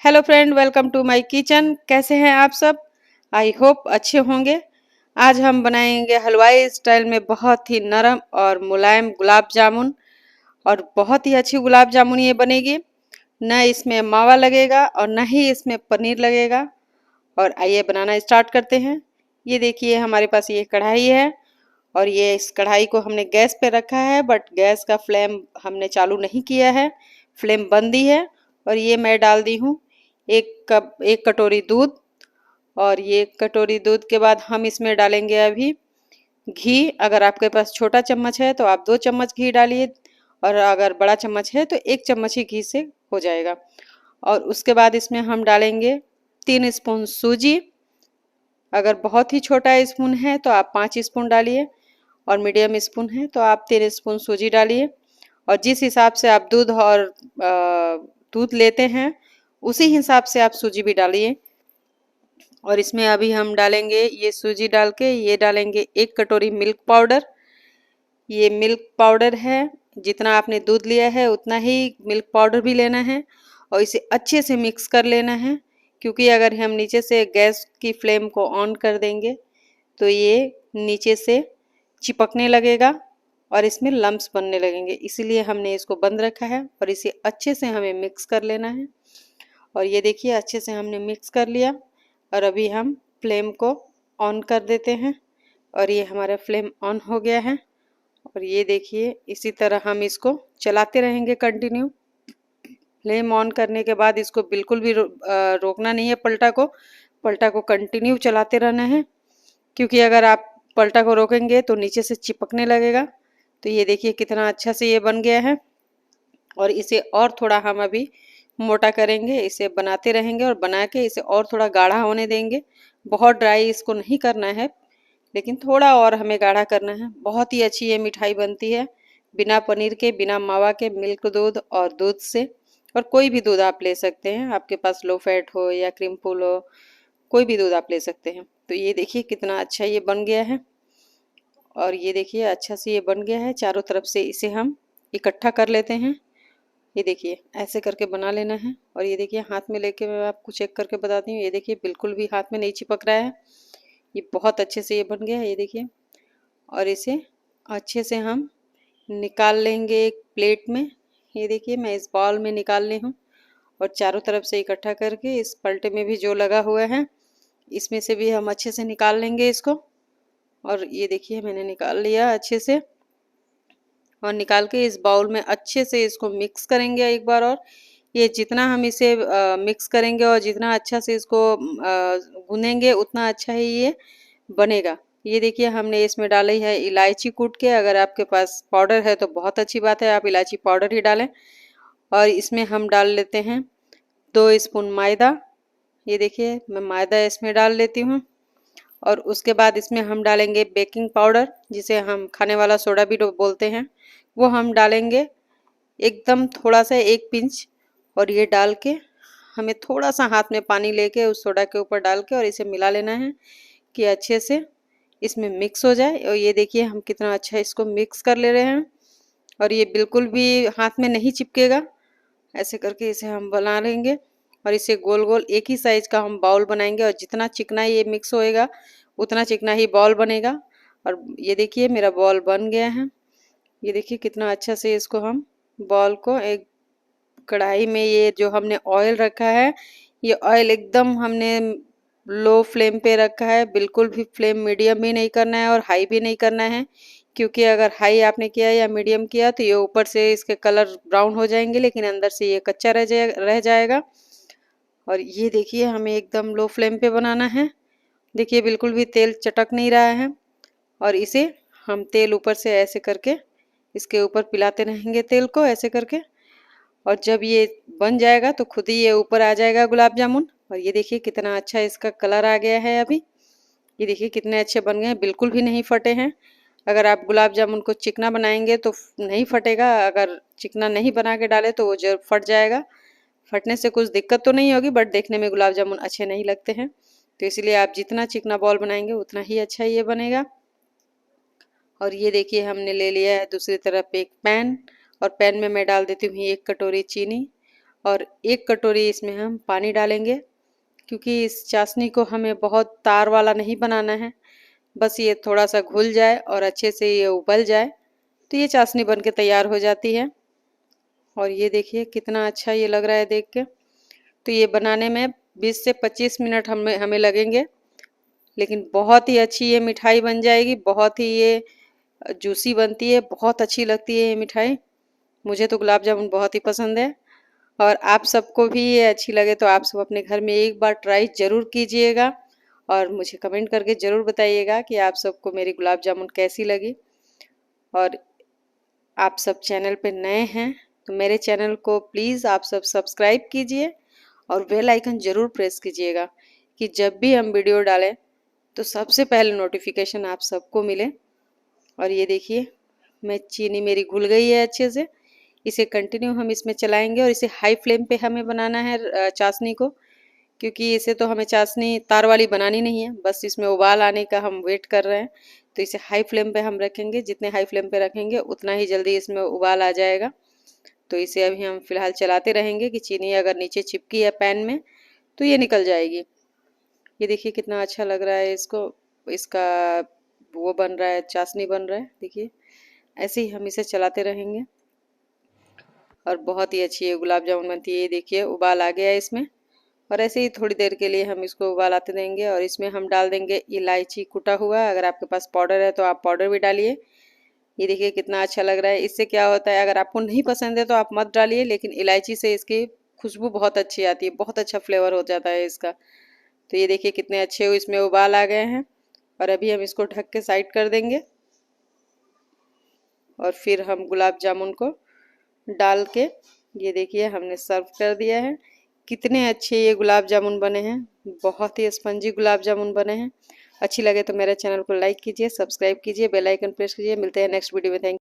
Hello friend, welcome to my kitchen. कैसे हैं आप सब? आई होप अच्छे होंगे। आज हम बनाएंगे हलवाई स्टाइल में बहुत ही नरम और मुलायम गुलाब जामुन। और बहुत ही अच्छी गुलाब जामुन ये बनेगी। न इसमें मावा लगेगा और न ही इसमें पनीर लगेगा। और आइए बनाना स्टार्ट करते हैं। ये देखिए हमारे पास ये कढ़ाई है और ये इस कढ़ाई को हमने गैस पे रखा है, बट गैस का फ्लेम हमने चालू नहीं किया है, फ्लेम बंद ही है। और ये मैं डाल दी हूँ एक कटोरी दूध। और ये कटोरी दूध के बाद हम इसमें डालेंगे अभी घी। अगर आपके पास छोटा चम्मच है तो आप 2 चम्मच घी डालिए, और अगर बड़ा चम्मच है तो 1 चम्मच ही घी से हो जाएगा। और उसके बाद इसमें हम डालेंगे 3 स्पून सूजी। अगर बहुत ही छोटा स्पून है तो आप 5 स्पून डालिए, और मीडियम स्पून है तो आप 3 स्पून सूजी डालिए। और जिस हिसाब से आप दूध लेते हैं उसी हिसाब से आप सूजी भी डालिए। और इसमें अभी हम डालेंगे, ये सूजी डाल के ये डालेंगे 1 कटोरी मिल्क पाउडर। ये मिल्क पाउडर है, जितना आपने दूध लिया है उतना ही मिल्क पाउडर भी लेना है। और इसे अच्छे से मिक्स कर लेना है, क्योंकि अगर हम नीचे से गैस की फ्लेम को ऑन कर देंगे तो ये नीचे से चिपकने लगेगा और इसमें लम्प्स बनने लगेंगे। इसीलिए हमने इसको बंद रखा है और इसे अच्छे से हमें मिक्स कर लेना है। और ये देखिए अच्छे से हमने मिक्स कर लिया। और अभी हम फ्लेम को ऑन कर देते हैं, और ये हमारा फ्लेम ऑन हो गया है। और ये देखिए इसी तरह हम इसको चलाते रहेंगे कंटिन्यू। फ्लेम ऑन करने के बाद इसको बिल्कुल भी रोकना नहीं है, पलटा को कंटिन्यू चलाते रहना है, क्योंकि अगर आप पलटा को रोकेंगे तो नीचे से चिपकने लगेगा। तो ये देखिए कितना अच्छा से ये बन गया है। और इसे और थोड़ा हम अभी मोटा करेंगे, इसे बनाते रहेंगे और बना के इसे और थोड़ा गाढ़ा होने देंगे। बहुत ड्राई इसको नहीं करना है, लेकिन थोड़ा और हमें गाढ़ा करना है। बहुत ही अच्छी ये मिठाई बनती है, बिना पनीर के, बिना मावा के, मिल्क दूध और दूध से। और कोई भी दूध आप ले सकते हैं, आपके पास लो फैट हो या क्रीम फुल हो, कोई भी दूध आप ले सकते हैं। तो ये देखिए कितना अच्छा ये बन गया है। और ये देखिए अच्छा से ये बन गया है। चारों तरफ से इसे हम इकट्ठा कर लेते हैं। ये देखिए ऐसे करके बना लेना है। और ये देखिए हाथ में लेके मैं आपको चेक करके बताती हूँ। ये देखिए बिल्कुल भी हाथ में नहीं चिपक रहा है, ये बहुत अच्छे से ये बन गया है। ये देखिए, और इसे अच्छे से हम निकाल लेंगे एक प्लेट में। ये देखिए मैं इस बाउल में निकाल ली हूँ, और चारों तरफ से इकट्ठा करके इस पलटे में भी जो लगा हुआ है इसमें से भी हम अच्छे से निकाल लेंगे इसको। और ये देखिए मैंने निकाल लिया अच्छे से। और निकाल के इस बाउल में अच्छे से इसको मिक्स करेंगे एक बार। और ये जितना हम इसे मिक्स करेंगे और जितना अच्छा से इसको गूँथेंगे उतना अच्छा ही ये बनेगा। ये देखिए हमने इसमें डाली है इलायची कूट के। अगर आपके पास पाउडर है तो बहुत अच्छी बात है, आप इलायची पाउडर ही डालें। और इसमें हम डाल लेते हैं 2 स्पून मैदा। ये देखिए मैं मैदा इसमें डाल लेती हूँ। और उसके बाद इसमें हम डालेंगे बेकिंग पाउडर, जिसे हम खाने वाला सोडा भी बोलते हैं, वो हम डालेंगे एकदम थोड़ा सा, 1 पिंच। और ये डाल के हमें थोड़ा सा हाथ में पानी लेके उस सोडा के ऊपर डाल के और इसे मिला लेना है कि अच्छे से इसमें मिक्स हो जाए। और ये देखिए हम कितना अच्छा इसको मिक्स कर ले रहे हैं, और ये बिल्कुल भी हाथ में नहीं चिपकेगा। ऐसे करके इसे हम बना लेंगे, और इसे गोल गोल एक ही साइज का हम बाउल बनाएंगे। और जितना चिकना ये मिक्स होएगा उतना चिकना ही बॉल बनेगा। और ये देखिए मेरा बॉल बन गया है। ये देखिए कितना अच्छा से इसको हम बॉल को एक कढ़ाई में, ये जो हमने ऑयल रखा है, ये ऑयल एकदम हमने लो फ्लेम पे रखा है। बिल्कुल भी फ्लेम मीडियम भी नहीं करना है और हाई भी नहीं करना है, क्योंकि अगर हाई आपने किया या मीडियम किया तो ये ऊपर से इसके कलर ब्राउन हो जाएंगे, लेकिन अंदर से ये कच्चा रह जाएगा। और ये देखिए हमें एकदम लो फ्लेम पे बनाना है। देखिए बिल्कुल भी तेल चटक नहीं रहा है। और इसे हम तेल ऊपर से ऐसे करके इसके ऊपर पिलाते रहेंगे, तेल को ऐसे करके। और जब ये बन जाएगा तो खुद ही ये ऊपर आ जाएगा गुलाब जामुन। और ये देखिए कितना अच्छा इसका कलर आ गया है अभी। ये देखिए कितने अच्छे बन गए हैं, बिल्कुल भी नहीं फटे हैं। अगर आप गुलाब जामुन को चिकना बनाएंगे तो नहीं फटेगा, अगर चिकना नहीं बना के डाले तो वो जरूर फट जाएगा। फटने से कुछ दिक्कत तो नहीं होगी, बट देखने में गुलाब जामुन अच्छे नहीं लगते हैं। तो इसलिए आप जितना चिकना बॉल बनाएंगे उतना ही अच्छा ये बनेगा। और ये देखिए हमने ले लिया है दूसरी तरफ एक पैन, और पैन में मैं डाल देती हूँ 1 कटोरी चीनी। और 1 कटोरी इसमें हम पानी डालेंगे, क्योंकि इस चाशनी को हमें बहुत तार वाला नहीं बनाना है। बस ये थोड़ा सा घुल जाए और अच्छे से ये उबल जाए तो ये चाशनी बन के तैयार हो जाती है। और ये देखिए कितना अच्छा ये लग रहा है देख के। तो ये बनाने में 20 से 25 मिनट हमें लगेंगे, लेकिन बहुत ही अच्छी ये मिठाई बन जाएगी। बहुत ही ये जूसी बनती है, बहुत अच्छी लगती है ये मिठाई। मुझे तो गुलाब जामुन बहुत ही पसंद है, और आप सबको भी ये अच्छी लगे तो आप सब अपने घर में एक बार ट्राई ज़रूर कीजिएगा और मुझे कमेंट करके ज़रूर बताइएगा कि आप सबको मेरी गुलाब जामुन कैसी लगी। और आप सब चैनल पे नए हैं तो मेरे चैनल को प्लीज़ आप सब सब्सक्राइब कीजिए और बेल आइकन ज़रूर प्रेस कीजिएगा कि जब भी हम वीडियो डालें तो सबसे पहले नोटिफिकेशन आप सबको मिले। और ये देखिए चीनी मेरी घुल गई है अच्छे से। इसे कंटिन्यू हम इसमें चलाएंगे और इसे हाई फ्लेम पे हमें बनाना है चाशनी को, क्योंकि इसे तो हमें चाशनी तार वाली बनानी नहीं है, बस इसमें उबाल आने का हम वेट कर रहे हैं। तो इसे हाई फ्लेम पे हम रखेंगे, जितने हाई फ्लेम पे रखेंगे उतना ही जल्दी इसमें उबाल आ जाएगा। तो इसे अभी हम फिलहाल चलाते रहेंगे कि चीनी अगर नीचे चिपकी है पैन में तो ये निकल जाएगी। ये देखिए कितना अच्छा लग रहा है इसका वो बन रहा है, चाशनी बन रहा है। देखिए ऐसे ही हम इसे चलाते रहेंगे और बहुत ही अच्छी ये गुलाब जामुन बनती है। ये देखिए उबाल आ गया है इसमें, और ऐसे ही थोड़ी देर के लिए हम इसको उबाल आते देंगे। और इसमें हम डाल देंगे इलायची कुटा हुआ, अगर आपके पास पाउडर है तो आप पाउडर भी डालिए। ये देखिए कितना अच्छा लग रहा है। इससे क्या होता है, अगर आपको नहीं पसंद है तो आप मत डालिए, लेकिन इलायची से इसकी खुशबू बहुत अच्छी आती है, बहुत अच्छा फ्लेवर हो जाता है इसका। तो ये देखिए कितने अच्छे इसमें उबाल आ गए हैं, और अभी हम इसको ढक के साइड कर देंगे। और फिर हम गुलाब जामुन को डाल के ये देखिए हमने सर्व कर दिया है। कितने अच्छे ये गुलाब जामुन बने हैं, बहुत ही स्पंजी गुलाब जामुन बने हैं। अच्छी लगे तो मेरे चैनल को लाइक कीजिए, सब्सक्राइब कीजिए, बेल आइकन प्रेस कीजिए। मिलते हैं नेक्स्ट वीडियो में। थैंक